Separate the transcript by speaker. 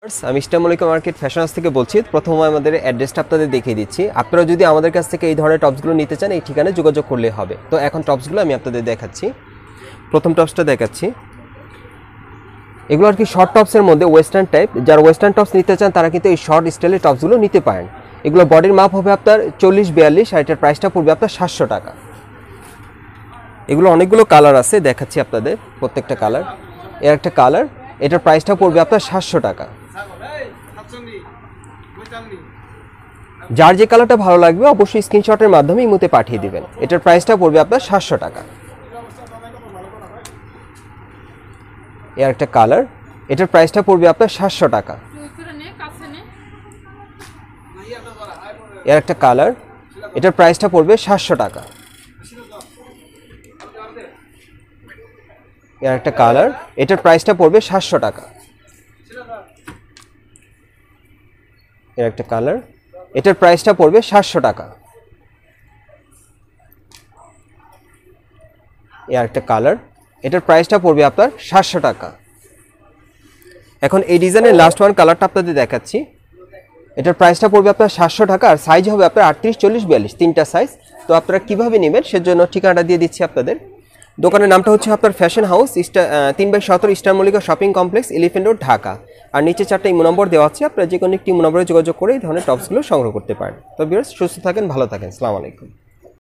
Speaker 1: আমি eastern Mallika market fashion house থেকে বলছি। প্রথমে আমাদের অ্যাড্রেসটা আপনাদের দেখিয়ে দিচ্ছি। আপনারা যদি আমাদের কাছ থেকে এই ধরনের টপসগুলো নিতে চান এই ঠিকানায় যোগাযোগ করলে হবে। তো এখন টপসগুলো আমি আপনাদের দেখাচ্ছি। প্রথম টপসটা দেখাচ্ছি, এগুলো আর কি শর্ট টপসের মধ্যে ওয়েস্টার্ন টাইপ। যারা ওয়েস্টার্ন টপস নিতে চান তারা কিন্তু এই শর্ট স্টাইলের টপসগুলো নিতে পারেন। এগুলো বডির মাপ হবে আপনার 40-42 আর এটার প্রাইসটা পড়বে আপনার 700 টাকা। এগুলো অনেকগুলো কালার আছে, দেখাচ্ছি আপনাদের প্রত্যেকটা কালার। এর একটা কালার, এটার প্রাইসটা পড়বে আপনার 700 টাকা। যার যে কালারটা ভালো লাগবে অবশ্যই স্ক্রিনশটের মাধ্যমে ইমোতে পাঠিয়ে দিবেন। এটার প্রাইসটা পড়বে আপনার 700 টাকা। এর একটা কালার, এটার প্রাইসটা পড়বে আপনার 700 টাকা। এর একটা কালার, এটার প্রাইসটা পড়বে 700 টাকা। এর একটা কালার, এটার প্রাইসটা পড়বে 700 টাকা। এর একটা কালার, এটার প্রাইসটা পড়বে 700 টাকা। এর একটা কালার, এটার প্রাইসটা পড়বে আপনার 700 টাকা। এখন এই ডিজাইনের লাস্ট ওয়ান কালারটা আপনাদের দেখাচ্ছি। এটার প্রাইসটা পড়বে আপনার 700 টাকা আর সাইজ হবে আপনার 38, 40, 42 তিনটা সাইজ। তো আপনারা কিভাবে নেবেন সেজন্য ঠিকানাটা দিয়ে দিচ্ছি আপনাদের। দোকানের নামটা হচ্ছে আপনার fashion house 3/17 eastern Mallika shopping complex, elephant road, Dhaka. আর নিচে 4টা ইমো নম্বর দেওয়া আছে, আপনারা যে কোনো একটি ইমো নম্বরে যোগাযোগ করে এই ধরনের টপসগুলো সংগ্রহ করতে পারেন। তো ভিউয়ার্স, সুস্থ থাকেন, ভালো থাকেন, আসসালামু আলাইকুম।